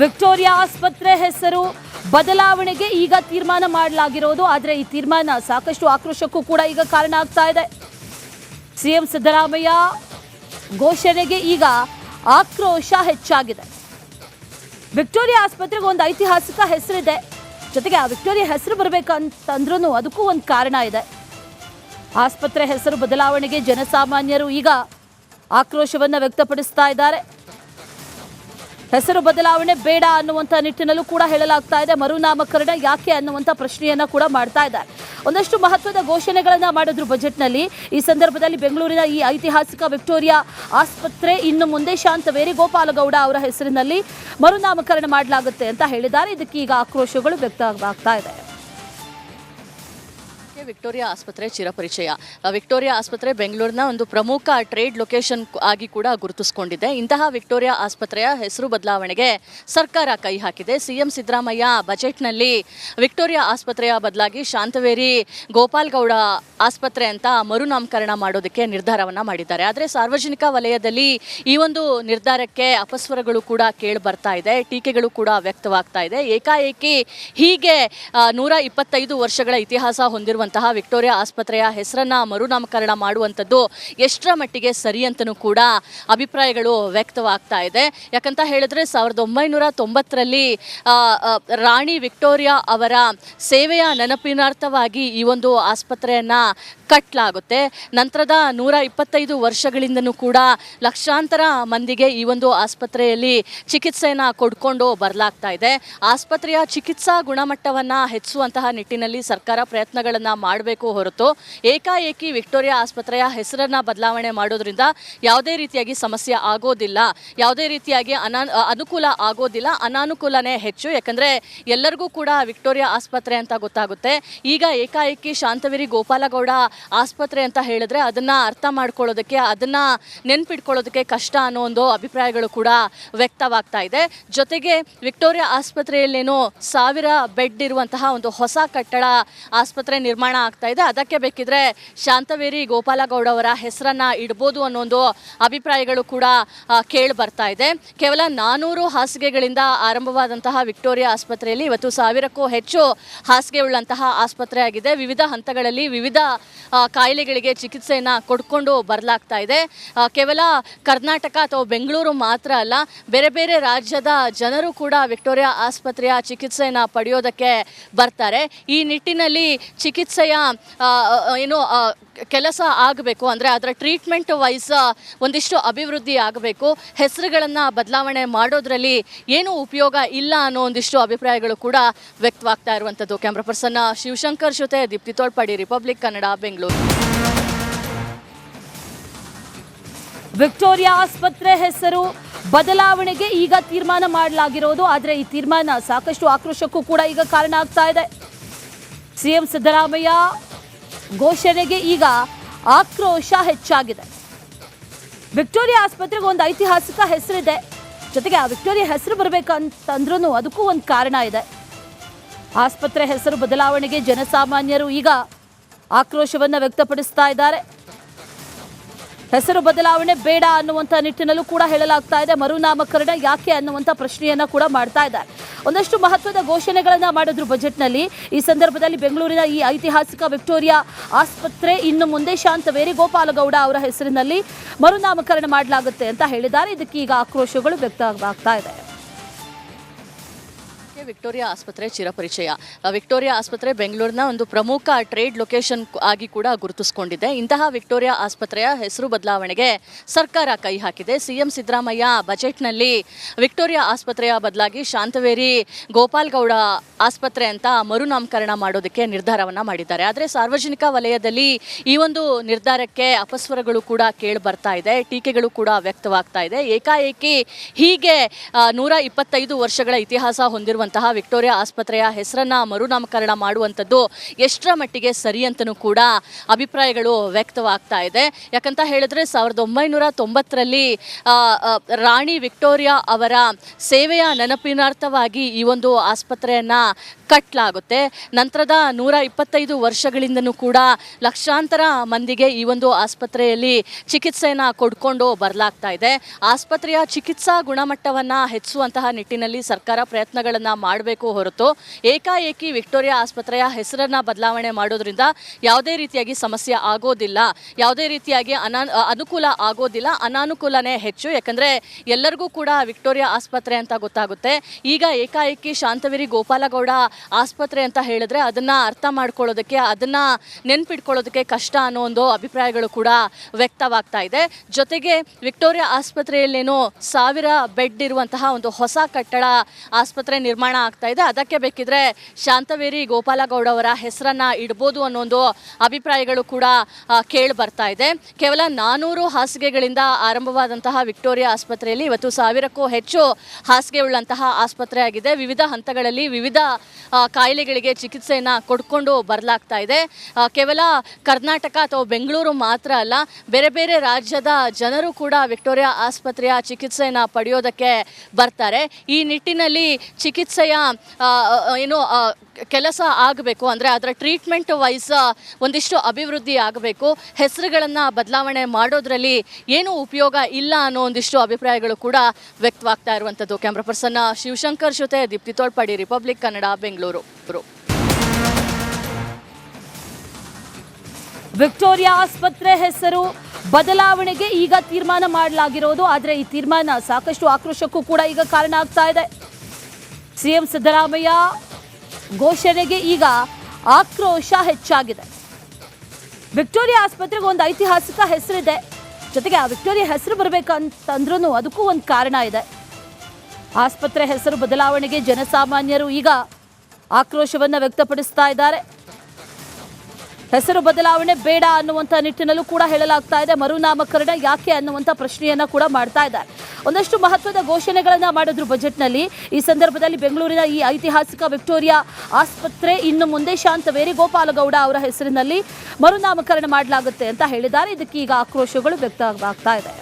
Victoria ಆಸ್ಪತ್ರೆ ಹೆಸರು ಬದಲಾವಣೆಗೆ ಈಗ ತೀರ್ಮಾನ ಮಾಡಲಾಗಿರೋದು. ಆದರೆ ಈ ತೀರ್ಮಾನ ಸಾಕಷ್ಟು ಆಕ್ರೋಶಕ್ಕೂ ಕೂಡ ಈಗ ಕಾರಣ ಆಗ್ತಾ ಇದೆ. ಸಿಎಂ ಸಿದ್ದರಾಮಯ್ಯ ಘೋಷಣೆಗೆ ಈಗ ಆಕ್ರೋಶ ಹೆಚ್ಚಾಗಿದೆ. ವಿಕ್ಟೋರಿಯಾ ಆಸ್ಪತ್ರೆಗೆ ಒಂದು ಐತಿಹಾಸಿಕ ಹೆಸರಿದೆ, ಜೊತೆಗೆ ಆ ವಿಕ್ಟೋರಿಯಾ ಹೆಸರು ಬರಬೇಕಂತಂದ್ರೂ ಅದಕ್ಕೂ ಒಂದು ಕಾರಣ ಇದೆ. ಆಸ್ಪತ್ರೆ ಹೆಸರು ಬದಲಾವಣೆಗೆ ಜನಸಾಮಾನ್ಯರು ಈಗ ಆಕ್ರೋಶವನ್ನು ವ್ಯಕ್ತಪಡಿಸ್ತಾ ಇದ್ದಾರೆ. ಹೆಸರು ಬದಲಾವಣೆ ಬೇಡ ಅನ್ನುವಂಥ ನಿಟ್ಟಿನಲ್ಲೂ ಕೂಡ ಹೇಳಲಾಗ್ತಾ ಇದೆ. ಮರುನಾಮಕರಣ ಯಾಕೆ ಅನ್ನುವಂಥ ಪ್ರಶ್ನೆಯನ್ನ ಕೂಡ ಮಾಡ್ತಾ ಇದ್ದಾರೆ. ಒಂದಷ್ಟು ಮಹತ್ವದ ಘೋಷಣೆಗಳನ್ನ ಮಾಡಿದ್ರು ಬಜೆಟ್ನಲ್ಲಿ. ಈ ಸಂದರ್ಭದಲ್ಲಿ ಬೆಂಗಳೂರಿನ ಈ ಐತಿಹಾಸಿಕ ವಿಕ್ಟೋರಿಯಾ ಆಸ್ಪತ್ರೆ ಇನ್ನು ಮುಂದೆ ಶಾಂತವೇರಿ ಗೋಪಾಲಗೌಡ ಅವರ ಹೆಸರಿನಲ್ಲಿ ಮರುನಾಮಕರಣ ಮಾಡಲಾಗುತ್ತೆ ಅಂತ ಹೇಳಿದ್ದಾರೆ. ಇದಕ್ಕೆ ಈಗ ಆಕ್ರೋಶಗಳು ವ್ಯಕ್ತವಾಗ್ತಾ ಇದೆ. ವಿಕ್ಟೋರಿಯಾ ಆಸ್ಪತ್ರೆ ಚಿರಪರಿಚಯ. ವಿಕ್ಟೋರಿಯಾ ಆಸ್ಪತ್ರೆ ಬೆಂಗಳೂರಿನ ಒಂದು ಪ್ರಮುಖ ಟ್ರೇಡ್ ಲೊಕೇಶನ್ ಆಗಿ ಕೂಡ ಗುರುತಿಸಿಕೊಂಡಿದೆ. ಇಂತಹ ವಿಕ್ಟೋರಿಯಾ ಆಸ್ಪತ್ರೆಯ ಹೆಸರು ಬದಲಾವಣೆಗೆ ಸರ್ಕಾರ ಕೈ ಹಾಕಿದೆ. ಸಿಎಂ ಸಿದ್ದರಾಮಯ್ಯ ಬಜೆಟ್ನಲ್ಲಿ ವಿಕ್ಟೋರಿಯಾ ಆಸ್ಪತ್ರೆಯ ಬದಲಾಗಿ ಶಾಂತವೇರಿ ಗೋಪಾಲಗೌಡ ಆಸ್ಪತ್ರೆ ಅಂತ ಮರುನಾಮಕರಣ ಮಾಡೋದಕ್ಕೆ ನಿರ್ಧಾರವನ್ನು ಮಾಡಿದ್ದಾರೆ. ಆದರೆ ಸಾರ್ವಜನಿಕ ವಲಯದಲ್ಲಿ ಈ ಒಂದು ನಿರ್ಧಾರಕ್ಕೆ ಅಪಸ್ವರಗಳು ಕೂಡ ಕೇಳಿ ಬರ್ತಾ ಇದೆ, ಟೀಕೆಗಳು ಕೂಡ ವ್ಯಕ್ತವಾಗ್ತಾ ಇದೆ. ಏಕಾಏಕಿ ಹೀಗೆ 125 ವರ್ಷಗಳ ಇತಿಹಾಸ ಹೊಂದಿರುವಂತಹ ವಿಕ್ಟೋರಿಯಾ ಆಸ್ಪತ್ರೆಯ ಹೆಸರನ್ನ ಮರುನಾಮಕರಣ ಮಾಡುವಂಥದ್ದು ಎಷ್ಟರ ಮಟ್ಟಿಗೆ ಸರಿ ಅಂತಲೂ ಕೂಡ ಅಭಿಪ್ರಾಯಗಳು ವ್ಯಕ್ತವಾಗ್ತಾ ಇದೆ. ಯಾಕಂತ ಹೇಳಿದ್ರೆ 1990ರಲ್ಲಿ ರಾಣಿ ವಿಕ್ಟೋರಿಯಾ ಅವರ ಸೇವೆಯ ನೆನಪಿನಾರ್ಥವಾಗಿ ಈ ಒಂದು ಆಸ್ಪತ್ರೆಯನ್ನ ಕಟ್ಟಲಾಗುತ್ತೆ. ನಂತರದ 125 ವರ್ಷಗಳಿಂದನೂ ಕೂಡ ಲಕ್ಷಾಂತರ ಮಂದಿಗೆ ಈ ಒಂದು ಆಸ್ಪತ್ರೆಯಲ್ಲಿ ಚಿಕಿತ್ಸೆಯನ್ನು ಕೊಡ್ಕೊಂಡು ಬರಲಾಗ್ತಾ ಇದೆ. ಆಸ್ಪತ್ರೆಯ ಚಿಕಿತ್ಸಾ ಗುಣಮಟ್ಟವನ್ನು ಹೆಚ್ಚಿಸುವಂತಹ ನಿಟ್ಟಿನಲ್ಲಿ ಸರ್ಕಾರ ಪ್ರಯತ್ನಗಳನ್ನು ಮಾಡಬೇಕು ಹೊರತು ಏಕಾಏಕಿ ವಿಕ್ಟೋರಿಯಾ ಆಸ್ಪತ್ರೆಯ ಹೆಸರನ್ನು ಬದಲಾವಣೆ ಮಾಡೋದ್ರಿಂದ ಯಾವುದೇ ರೀತಿಯಾಗಿ ಸಮಸ್ಯೆ ಆಗೋದಿಲ್ಲ, ಯಾವುದೇ ರೀತಿಯಾಗಿ ಅನುಕೂಲ ಆಗೋದಿಲ್ಲ, ಅನಾನುಕೂಲನೇ ಹೆಚ್ಚು. ಯಾಕಂದರೆ ಎಲ್ಲರಿಗೂ ಕೂಡ ವಿಕ್ಟೋರಿಯಾ ಆಸ್ಪತ್ರೆ ಅಂತ ಗೊತ್ತಾಗುತ್ತೆ. ಈಗ ಏಕಾಏಕಿ ಶಾಂತವೇರಿ ಗೋಪಾಲಗೌಡ ಆಸ್ಪತ್ರೆ ಅಂತ ಹೇಳಿದ್ರೆ ಅದನ್ನ ಅರ್ಥ ಮಾಡ್ಕೊಳ್ಳೋದಕ್ಕೆ, ಅದನ್ನ ನೆನ್ಪಿಟ್ಕೊಳ್ಳೋದಕ್ಕೆ ಕಷ್ಟ ಅನ್ನೋ ಒಂದು ಅಭಿಪ್ರಾಯಗಳು ಕೂಡ ವ್ಯಕ್ತವಾಗ್ತಾ ಇದೆ. ಜೊತೆಗೆ ವಿಕ್ಟೋರಿಯಾ ಆಸ್ಪತ್ರೆಯಲ್ಲೇನೋ 1000 ಬೆಡ್ ಇರುವಂತಹ ಒಂದು ಹೊಸ ಕಟ್ಟಡ ಆಸ್ಪತ್ರೆ ನಿರ್ಮಾಣ ಆಗ್ತಾ ಇದೆ. ಅದಕ್ಕೆ ಬೇಕಿದ್ರೆ ಶಾಂತವೇರಿ ಗೋಪಾಲಗೌಡ ಅವರ ಹೆಸರನ್ನ ಇಡ್ಬೋದು ಅನ್ನೋ ಒಂದು ಅಭಿಪ್ರಾಯಗಳು ಕೂಡ ಕೇಳಿ ಬರ್ತಾ ಇದೆ. ಕೇವಲ 400 ಹಾಸಿಗೆಗಳಿಂದ ಆರಂಭವಾದಂತಹ ವಿಕ್ಟೋರಿಯಾ ಆಸ್ಪತ್ರೆಯಲ್ಲಿ ಇವತ್ತು 1000ಕ್ಕೂ ಹೆಚ್ಚು ಹಾಸಿಗೆ ಉಳ್ಳಂತಹ ಆಸ್ಪತ್ರೆ ಆಗಿದೆ. ವಿವಿಧ ಹಂತಗಳಲ್ಲಿ ವಿವಿಧ ಕಾಯಿಲೆಗಳಿಗೆ ಚಿಕಿತ್ಸೆಯನ್ನು ಕೊಡ್ಕೊಂಡು ಬರಲಾಗ್ತಾ ಇದೆ. ಕೇವಲ ಕರ್ನಾಟಕ ಅಥವಾ ಬೆಂಗಳೂರು ಮಾತ್ರ ಅಲ್ಲ, ಬೇರೆ ಬೇರೆ ರಾಜ್ಯದ ಜನರು ಕೂಡ ವಿಕ್ಟೋರಿಯಾ ಆಸ್ಪತ್ರೆಯ ಚಿಕಿತ್ಸೆಯನ್ನು ಪಡೆಯೋದಕ್ಕೆ ಬರ್ತಾರೆ. ಈ ನಿಟ್ಟಿನಲ್ಲಿ ಚಿಕಿತ್ಸೆಯ ಕೆಲಸ ಆಗಬೇಕು ಅಂದರೆ ಅದರ ಟ್ರೀಟ್ಮೆಂಟ್ ವೈಸ್ ಒಂದಿಷ್ಟು ಅಭಿವೃದ್ಧಿ ಆಗಬೇಕು. ಹೆಸರುಗಳನ್ನು ಬದಲಾವಣೆ ಮಾಡೋದ್ರಲ್ಲಿ ಏನೂ ಉಪಯೋಗ ಇಲ್ಲ ಅನ್ನೋ ಒಂದಿಷ್ಟು ಅಭಿಪ್ರಾಯಗಳು ಕೂಡ ವ್ಯಕ್ತವಾಗ್ತಾ ಇರುವಂಥದ್ದು. ಕ್ಯಾಮ್ರಾ ಪರ್ಸನ್ ಶಿವಶಂಕರ್ ಜೊತೆ ದೀಪ್ತಿ ತೋಳ್ಪಾಡಿ, ರಿಪಬ್ಲಿಕ್ ಕನ್ನಡ, ಬೆಂಗಳೂರು. ವಿಕ್ಟೋರಿಯಾ ಆಸ್ಪತ್ರೆ ಹೆಸರು ಬದಲಾವಣೆಗೆ ಈಗ ತೀರ್ಮಾನ ಮಾಡಲಾಗಿರೋದು. ಆದರೆ ಈ ತೀರ್ಮಾನ ಸಾಕಷ್ಟು ಆಕ್ರೋಶಕ್ಕೂ ಕೂಡ ಈಗ ಕಾರಣ ಆಗ್ತಾ ಇದೆ. ಸಿಎಂ ಸಿದ್ದರಾಮಯ್ಯ ಘೋಷಣೆಗೆ ಈಗ ಆಕ್ರೋಶ ಹೆಚ್ಚಾಗಿದೆ. ವಿಕ್ಟೋರಿಯಾ ಆಸ್ಪತ್ರೆಗೆ ಒಂದು ಐತಿಹಾಸಿಕ ಹೆಸರಿದೆ, ಜೊತೆಗೆ ಆ ವಿಕ್ಟೋರಿಯಾ ಹೆಸರು ಬರಬೇಕಂತಂದ್ರೂ ಅದಕ್ಕೂ ಒಂದು ಕಾರಣ ಇದೆ. ಆಸ್ಪತ್ರೆ ಹೆಸರು ಬದಲಾವಣೆಗೆ ಜನಸಾಮಾನ್ಯರು ಈಗ ಆಕ್ರೋಶವನ್ನು ವ್ಯಕ್ತಪಡಿಸ್ತಾ ಇದ್ದಾರೆ. ಹೆಸರು ಬದಲಾವಣೆ ಬೇಡ ಅನ್ನುವಂಥ ನಿಟ್ಟಿನಲ್ಲೂ ಕೂಡ ಹೇಳಲಾಗ್ತಾ ಇದೆ. ಮರುನಾಮಕರಣ ಯಾಕೆ ಅನ್ನುವಂಥ ಪ್ರಶ್ನೆಯನ್ನ ಕೂಡ ಮಾಡ್ತಾ ಇದ್ದಾರೆ. ಒಂದಷ್ಟು ಮಹತ್ವದ ಘೋಷಣೆಗಳನ್ನ ಮಾಡಿದ್ರು ಬಜೆಟ್ನಲ್ಲಿ. ಈ ಸಂದರ್ಭದಲ್ಲಿ ಬೆಂಗಳೂರಿನ ಈ ಐತಿಹಾಸಿಕ ವಿಕ್ಟೋರಿಯಾ ಆಸ್ಪತ್ರೆ ಇನ್ನು ಮುಂದೆ ಶಾಂತವೇರಿ ಗೋಪಾಲಗೌಡ ಅವರ ಹೆಸರಿನಲ್ಲಿ ಮರುನಾಮಕರಣ ಮಾಡಲಾಗುತ್ತೆ ಅಂತ ಹೇಳಿದ್ದಾರೆ. ಇದಕ್ಕೆ ಈಗ ಆಕ್ರೋಶಗಳು ವ್ಯಕ್ತವಾಗ್ತಾ ಇದೆ. ವಿಕ್ಟೋರಿಯಾ ಆಸ್ಪತ್ರೆ ಚಿರಪರಿಚಯ. ವಿಕ್ಟೋರಿಯಾ ಆಸ್ಪತ್ರೆ ಬೆಂಗಳೂರಿನ ಒಂದು ಪ್ರಮುಖ ಟ್ರೇಡ್ ಲೊಕೇಶನ್ ಆಗಿ ಕೂಡ ಗುರುತಿಸಿಕೊಂಡಿದೆ. ಇಂತಹ ವಿಕ್ಟೋರಿಯಾ ಆಸ್ಪತ್ರೆಯ ಹೆಸರು ಬದಲಾವಣೆಗೆ ಸರ್ಕಾರ ಕೈ ಹಾಕಿದೆ. ಸಿಎಂ ಸಿದ್ದರಾಮಯ್ಯ ಬಜೆಟ್ನಲ್ಲಿ ವಿಕ್ಟೋರಿಯಾ ಆಸ್ಪತ್ರೆಯ ಬದಲಾಗಿ ಶಾಂತವೇರಿ ಗೋಪಾಲಗೌಡ ಆಸ್ಪತ್ರೆ ಅಂತ ಮರುನಾಮಕರಣ ಮಾಡೋದಕ್ಕೆ ನಿರ್ಧಾರವನ್ನು ಮಾಡಿದ್ದಾರೆ. ಆದರೆ ಸಾರ್ವಜನಿಕ ವಲಯದಲ್ಲಿ ಈ ಒಂದು ನಿರ್ಧಾರಕ್ಕೆ ಅಪಸ್ವರಗಳು ಕೂಡ ಕೇಳಿ ಬರ್ತಾ ಇದೆ, ಟೀಕೆಗಳು ಕೂಡ ವ್ಯಕ್ತವಾಗ್ತಾ ಇದೆ. ಏಕಾಏಕಿ ಹೀಗೆ 125 ವರ್ಷಗಳ ಇತಿಹಾಸ ಹೊಂದಿರುವಂತಹ ಇರುವಂತಹ ವಿಕ್ಟೋರಿಯಾ ಆಸ್ಪತ್ರೆಯ ಹೆಸರನ್ನ ಮರುನಾಮಕರಣ ಮಾಡುವಂಥದ್ದು ಎಷ್ಟರ ಮಟ್ಟಿಗೆ ಸರಿ ಅಂತಲೂ ಕೂಡ ಅಭಿಪ್ರಾಯಗಳು ವ್ಯಕ್ತವಾಗ್ತಾ ಇದೆ. ಯಾಕಂತ ಹೇಳಿದ್ರೆ 1990ರಲ್ಲಿ ರಾಣಿ ವಿಕ್ಟೋರಿಯಾ ಅವರ ಸೇವೆಯ ನೆನಪಿನಾರ್ಥವಾಗಿ ಈ ಒಂದು ಆಸ್ಪತ್ರೆಯನ್ನ ಕಟ್ಟಲಾಗುತ್ತೆ. ನಂತರದ 125 ವರ್ಷಗಳಿಂದನೂ ಕೂಡ ಲಕ್ಷಾಂತರ ಮಂದಿಗೆ ಈ ಒಂದು ಆಸ್ಪತ್ರೆಯಲ್ಲಿ ಚಿಕಿತ್ಸೆಯನ್ನು ಕೊಡ್ಕೊಂಡು ಬರಲಾಗ್ತಾ ಇದೆ. ಆಸ್ಪತ್ರೆಯ ಚಿಕಿತ್ಸಾ ಗುಣಮಟ್ಟವನ್ನು ಹೆಚ್ಚಿಸುವಂತಹ ನಿಟ್ಟಿನಲ್ಲಿ ಸರ್ಕಾರ ಪ್ರಯತ್ನಗಳನ್ನು ಮಾಡಬೇಕು ಹೊರತು ಏಕಾಏಕಿ ವಿಕ್ಟೋರಿಯಾ ಆಸ್ಪತ್ರೆಯ ಹೆಸರನ್ನು ಬದಲಾವಣೆ ಮಾಡೋದ್ರಿಂದ ಯಾವುದೇ ರೀತಿಯಾಗಿ ಸಮಸ್ಯೆ ಆಗೋದಿಲ್ಲ, ಯಾವುದೇ ರೀತಿಯಾಗಿ ಅನುಕೂಲ ಆಗೋದಿಲ್ಲ, ಅನಾನುಕೂಲನೇ ಹೆಚ್ಚು. ಯಾಕಂದರೆ ಎಲ್ಲರಿಗೂ ಕೂಡ ವಿಕ್ಟೋರಿಯಾ ಆಸ್ಪತ್ರೆ ಅಂತ ಗೊತ್ತಾಗುತ್ತೆ. ಈಗ ಏಕಾಏಕಿ ಶಾಂತವೇರಿ ಗೋಪಾಲಗೌಡ ಆಸ್ಪತ್ರೆ ಅಂತ ಹೇಳಿದ್ರೆ ಅದನ್ನ ಅರ್ಥ ಮಾಡ್ಕೊಳ್ಳೋದಕ್ಕೆ, ಅದನ್ನ ನೆನ್ಪಿಟ್ಕೊಳ್ಳೋದಕ್ಕೆ ಕಷ್ಟ ಅನ್ನೋ ಒಂದು ಅಭಿಪ್ರಾಯಗಳು ಕೂಡ ವ್ಯಕ್ತವಾಗ್ತಾ ಇದೆ. ಜೊತೆಗೆ ವಿಕ್ಟೋರಿಯಾ ಆಸ್ಪತ್ರೆಯಲ್ಲೇನೋ 1000 ಬೆಡ್ ಇರುವಂತಹ ಒಂದು ಹೊಸ ಕಟ್ಟಡ ಆಸ್ಪತ್ರೆ ನಿರ್ಮಾಣ ಆಗ್ತಾ ಇದೆ. ಅದಕ್ಕೆ ಬೇಕಿದ್ರೆ ಶಾಂತವೇರಿ ಗೋಪಾಲಗೌಡ ಅವರ ಹೆಸರನ್ನ ಇಡ್ಬೋದು ಅನ್ನೋ ಒಂದು ಅಭಿಪ್ರಾಯಗಳು ಕೂಡ ಕೇಳಿ ಬರ್ತಾ ಇದೆ. ಕೇವಲ 400 ಹಾಸಿಗೆಗಳಿಂದ ಆರಂಭವಾದಂತಹ ವಿಕ್ಟೋರಿಯಾ ಆಸ್ಪತ್ರೆಯಲ್ಲಿ ಇವತ್ತು 1000ಕ್ಕೂ ಹೆಚ್ಚು ಹಾಸಿಗೆ ಉಳ್ಳಂತಹ ಆಸ್ಪತ್ರೆ ಆಗಿದೆ. ವಿವಿಧ ಹಂತಗಳಲ್ಲಿ ವಿವಿಧ ಕಾಯಿಲೆಗಳಿಗೆ ಚಿಕಿತ್ಸೆಯನ್ನು ಕೊಡ್ಕೊಂಡು ಬರಲಾಗ್ತಾ ಇದೆ. ಕೇವಲ ಕರ್ನಾಟಕ ಅಥವಾ ಬೆಂಗಳೂರು ಮಾತ್ರ ಅಲ್ಲ, ಬೇರೆ ಬೇರೆ ರಾಜ್ಯದ ಜನರು ಕೂಡ ವಿಕ್ಟೋರಿಯಾ ಆಸ್ಪತ್ರೆಯ ಚಿಕಿತ್ಸೆಯನ್ನು ಪಡೆಯೋದಕ್ಕೆ ಬರ್ತಾರೆ. ಈ ನಿಟ್ಟಿನಲ್ಲಿ ಚಿಕಿತ್ಸೆಯ ಕೆಲಸ ಆಗಬೇಕು ಅಂದರೆ ಅದರ ಟ್ರೀಟ್ಮೆಂಟ್ ವೈಸ್ ಒಂದಿಷ್ಟು ಅಭಿವೃದ್ಧಿ ಆಗಬೇಕು. ಹೆಸರುಗಳನ್ನು ಬದಲಾವಣೆ ಮಾಡೋದ್ರಲ್ಲಿ ಏನೂ ಉಪಯೋಗ ಇಲ್ಲ ಅನ್ನೋ ಒಂದಿಷ್ಟು ಅಭಿಪ್ರಾಯಗಳು ಕೂಡ ವ್ಯಕ್ತವಾಗ್ತಾ ಇರುವಂಥದ್ದು. ಕ್ಯಾಮ್ರಾ ಪರ್ಸನ್ ಶಿವಶಂಕರ್ ಜೊತೆ ದೀಪ್ತಿ ತೋಳ್ಪಾಡಿ, ರಿಪಬ್ಲಿಕ್ ಕನ್ನಡ, ಬೆಂಗಳೂರು. ವಿಕ್ಟೋರಿಯಾ ಆಸ್ಪತ್ರೆ ಹೆಸರು ಬದಲಾವಣೆಗೆ ಈಗ ತೀರ್ಮಾನ ಮಾಡಲಾಗಿರೋದು, ಆದರೆ ಈ ತೀರ್ಮಾನ ಸಾಕಷ್ಟು ಆಕ್ರೋಶಕ್ಕೂ ಕೂಡ ಈಗ ಕಾರಣ ಆಗ್ತಾ ಇದೆ. ಸಿಎಂ ಸಿದ್ದರಾಮಯ್ಯ ಘೋಷಣೆಗೆ ಈಗ ಆಕ್ರೋಶ ಹೆಚ್ಚಾಗಿದೆ. ವಿಕ್ಟೋರಿಯಾ ಆಸ್ಪತ್ರೆಗೆ ಒಂದು ಐತಿಹಾಸಿಕ ಹೆಸರಿದೆ, ಜೊತೆಗೆ ಆ ವಿಕ್ಟೋರಿಯಾ ಹೆಸರು ಬರಬೇಕಂತಂದ್ರೂ ಅದಕ್ಕೂ ಒಂದು ಕಾರಣ ಇದೆ. ಆಸ್ಪತ್ರೆ ಹೆಸರು ಬದಲಾವಣೆಗೆ ಜನಸಾಮಾನ್ಯರು ಈಗ ಆಕ್ರೋಶವನ್ನು ವ್ಯಕ್ತಪಡಿಸ್ತಾ ಇದ್ದಾರೆ. ಹೆಸರು ಬದಲಾವಣೆ ಬೇಡ ಅನ್ನುವಂಥ ನಿಟ್ಟಿನಲ್ಲೂ ಕೂಡ ಹೇಳಲಾಗ್ತಾ ಇದೆ. ಮರುನಾಮಕರಣ ಯಾಕೆ ಅನ್ನುವಂಥ ಪ್ರಶ್ನೆಯನ್ನ ಕೂಡ ಮಾಡ್ತಾ ಇದ್ದಾರೆ. ಒಂದಷ್ಟು ಮಹತ್ವದ ಘೋಷಣೆಗಳನ್ನ ಮಾಡಿದ್ರು ಬಜೆಟ್ನಲ್ಲಿ. ಈ ಸಂದರ್ಭದಲ್ಲಿ ಬೆಂಗಳೂರಿನ ಈ ಐತಿಹಾಸಿಕ ವಿಕ್ಟೋರಿಯಾ ಆಸ್ಪತ್ರೆ ಇನ್ನು ಮುಂದೆ ಶಾಂತವೇರಿ ಗೋಪಾಲಗೌಡ ಅವರ ಹೆಸರಿನಲ್ಲಿ ಮರುನಾಮಕರಣ ಮಾಡಲಾಗುತ್ತೆ ಅಂತ ಹೇಳಿದ್ದಾರೆ. ಇದಕ್ಕೆ ಈಗ ಆಕ್ರೋಶಗಳು ವ್ಯಕ್ತವಾಗ್ತಾ ಇದೆ.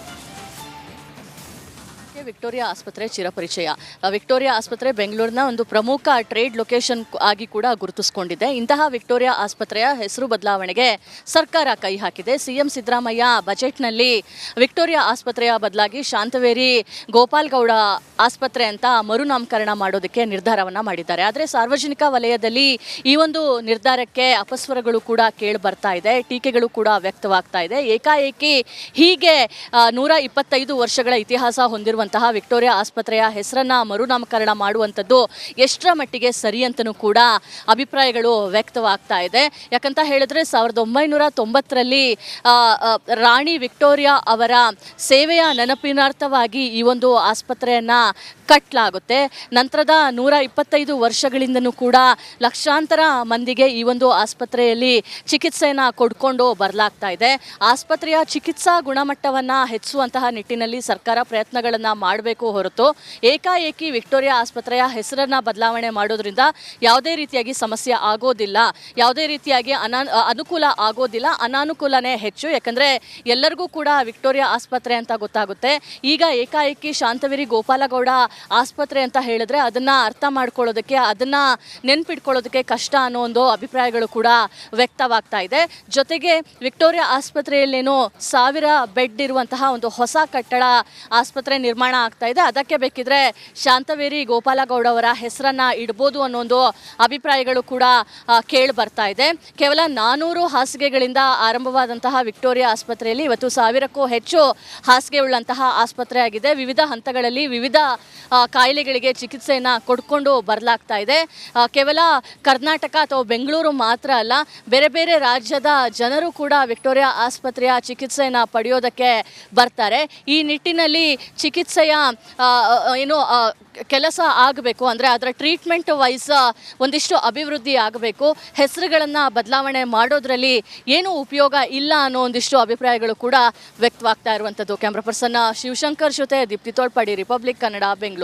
ವಿಕ್ಟೋರಿಯಾ ಆಸ್ಪತ್ರೆ ಚಿರಪರಿಚಯ. ವಿಕ್ಟೋರಿಯಾ ಆಸ್ಪತ್ರೆ ಬೆಂಗಳೂರಿನ ಒಂದು ಪ್ರಮುಖ ಟ್ರೇಡ್ ಲೊಕೇಶನ್ ಆಗಿ ಕೂಡ ಗುರುತಿಸಿಕೊಂಡಿದೆ. ಇಂತಹ ವಿಕ್ಟೋರಿಯಾ ಆಸ್ಪತ್ರೆಯ ಹೆಸರು ಬದಲಾವಣೆಗೆ ಸರ್ಕಾರ ಕೈ ಹಾಕಿದೆ. ಸಿಎಂ ಸಿದ್ದರಾಮಯ್ಯ ಬಜೆಟ್ನಲ್ಲಿ ವಿಕ್ಟೋರಿಯಾ ಆಸ್ಪತ್ರೆಯ ಬದಲಾಗಿ ಶಾಂತವೇರಿ ಗೋಪಾಲಗೌಡ ಆಸ್ಪತ್ರೆ ಅಂತ ಮರುನಾಮಕರಣ ಮಾಡೋದಕ್ಕೆ ನಿರ್ಧಾರವನ್ನು ಮಾಡಿದ್ದಾರೆ. ಆದರೆ ಸಾರ್ವಜನಿಕ ವಲಯದಲ್ಲಿ ಈ ಒಂದು ನಿರ್ಧಾರಕ್ಕೆ ಅಪಸ್ವರಗಳು ಕೂಡ ಕೇಳಿ ಬರ್ತಾ ಇದೆ, ಟೀಕೆಗಳು ಕೂಡ ವ್ಯಕ್ತವಾಗ್ತಾ ಇದೆ. ಏಕಾಏಕಿ ಹೀಗೆ 125 ವರ್ಷಗಳ ಇತಿಹಾಸ ಹೊಂದಿರುವಂತಹ ವಿಕ್ಟೋರಿಯಾ ಆಸ್ಪತ್ರೆಯ ಹೆಸರನ್ನ ಮರುನಾಮಕರಣ ಮಾಡುವಂಥದ್ದು ಎಷ್ಟರ ಮಟ್ಟಿಗೆ ಸರಿ ಅಂತಲೂ ಕೂಡ ಅಭಿಪ್ರಾಯಗಳು ವ್ಯಕ್ತವಾಗ್ತಾ ಇದೆ. ಯಾಕಂತ ಹೇಳಿದ್ರೆ 1990ರಲ್ಲಿ ರಾಣಿ ವಿಕ್ಟೋರಿಯಾ ಅವರ ಸೇವೆಯ ನೆನಪಿನಾರ್ಥವಾಗಿ ಈ ಒಂದು ಆಸ್ಪತ್ರೆಯನ್ನ ಕಟ್ಟಲಾಗುತ್ತೆ. ನಂತರದ 125 ವರ್ಷಗಳಿಂದನೂ ಕೂಡ ಲಕ್ಷಾಂತರ ಮಂದಿಗೆ ಈ ಒಂದು ಆಸ್ಪತ್ರೆಯಲ್ಲಿ ಚಿಕಿತ್ಸೆಯನ್ನು ಕೊಡ್ಕೊಂಡು ಬರಲಾಗ್ತಾ ಇದೆ. ಆಸ್ಪತ್ರೆಯ ಚಿಕಿತ್ಸಾ ಗುಣಮಟ್ಟವನ್ನು ಹೆಚ್ಚಿಸುವಂತಹ ನಿಟ್ಟಿನಲ್ಲಿ ಸರ್ಕಾರ ಪ್ರಯತ್ನಗಳನ್ನು ಮಾಡಬೇಕು ಹೊರತು ಏಕಾಏಕಿ ವಿಕ್ಟೋರಿಯಾ ಆಸ್ಪತ್ರೆಯ ಹೆಸರನ್ನು ಬದಲಾವಣೆ ಮಾಡೋದ್ರಿಂದ ಯಾವುದೇ ರೀತಿಯಾಗಿ ಸಮಸ್ಯೆ ಆಗೋದಿಲ್ಲ, ಯಾವುದೇ ರೀತಿಯಾಗಿ ಅನುಕೂಲ ಆಗೋದಿಲ್ಲ, ಅನಾನುಕೂಲನೇ ಹೆಚ್ಚು. ಯಾಕಂದರೆ ಎಲ್ಲರಿಗೂ ಕೂಡ ವಿಕ್ಟೋರಿಯಾ ಆಸ್ಪತ್ರೆ ಅಂತ ಗೊತ್ತಾಗುತ್ತೆ. ಈಗ ಏಕಾಏಕಿ ಶಾಂತವೇರಿ ಗೋಪಾಲಗೌಡ ಆಸ್ಪತ್ರೆ ಅಂತ ಹೇಳಿದ್ರೆ ಅದನ್ನ ಅರ್ಥ ಮಾಡ್ಕೊಳ್ಳೋದಕ್ಕೆ, ಅದನ್ನ ನೆನ್ಪಿಟ್ಕೊಳ್ಳೋದಕ್ಕೆ ಕಷ್ಟ ಅನ್ನೋ ಒಂದು ಅಭಿಪ್ರಾಯಗಳು ಕೂಡ ವ್ಯಕ್ತವಾಗ್ತಾ ಇದೆ. ಜೊತೆಗೆ ವಿಕ್ಟೋರಿಯಾ ಆಸ್ಪತ್ರೆಯಲ್ಲೇನೋ 1000 ಬೆಡ್ ಇರುವಂತಹ ಒಂದು ಹೊಸ ಕಟ್ಟಡ ಆಸ್ಪತ್ರೆ ನಿರ್ಮಾಣ ಆಗ್ತಾ ಇದೆ. ಅದಕ್ಕೆ ಬೇಕಿದ್ರೆ ಶಾಂತವೇರಿ ಗೋಪಾಲಗೌಡ ಅವರ ಹೆಸರನ್ನ ಇಡ್ಬೋದು ಅನ್ನೋ ಒಂದು ಅಭಿಪ್ರಾಯಗಳು ಕೂಡ ಕೇಳಿ ಬರ್ತಾ ಇದೆ. ಕೇವಲ 400 ಹಾಸಿಗೆಗಳಿಂದ ಆರಂಭವಾದಂತಹ ವಿಕ್ಟೋರಿಯಾ ಆಸ್ಪತ್ರೆಯಲ್ಲಿ ಇವತ್ತು 1000ಕ್ಕೂ ಹೆಚ್ಚು ಹಾಸಿಗೆ ಉಳ್ಳಂತಹ ಆಸ್ಪತ್ರೆ ಆಗಿದೆ. ವಿವಿಧ ಹಂತಗಳಲ್ಲಿ ವಿವಿಧ ಕಾಯಿಲೆಗಳಿಗೆ ಚಿಕಿತ್ಸೆಯನ್ನು ಕೊಡ್ಕೊಂಡು ಬರಲಾಗ್ತಾ ಇದೆ. ಕೇವಲ ಕರ್ನಾಟಕ ಅಥವಾ ಬೆಂಗಳೂರು ಮಾತ್ರ ಅಲ್ಲ, ಬೇರೆ ಬೇರೆ ರಾಜ್ಯದ ಜನರು ಕೂಡ ವಿಕ್ಟೋರಿಯಾ ಆಸ್ಪತ್ರೆಯ ಚಿಕಿತ್ಸೆಯನ್ನು ಪಡೆಯೋದಕ್ಕೆ ಬರ್ತಾರೆ. ಈ ನಿಟ್ಟಿನಲ್ಲಿ ಚಿಕಿತ್ಸೆಯ ಕೆಲಸ ಆಗಬೇಕು ಅಂದರೆ ಅದರ ಟ್ರೀಟ್ಮೆಂಟ್ ವೈಸ್ ಒಂದಿಷ್ಟು ಅಭಿವೃದ್ಧಿ ಆಗಬೇಕು. ಹೆಸರುಗಳನ್ನು ಬದಲಾವಣೆ ಮಾಡೋದ್ರಲ್ಲಿ ಏನೂ ಉಪಯೋಗ ಇಲ್ಲ ಅನ್ನೋ ಒಂದಿಷ್ಟು ಅಭಿಪ್ರಾಯಗಳು ಕೂಡ ವ್ಯಕ್ತವಾಗ್ತಾ ಇರುವಂಥದ್ದು. ಕ್ಯಾಮ್ರಾ ಪರ್ಸನ್ ಶಿವಶಂಕರ್ ಜೊತೆ ದೀಪ್ತಿ ತೋಳ್ಪಾಡಿ, ರಿಪಬ್ಲಿಕ್ ಕನ್ನಡ, ಬೆಂಗಳೂರು.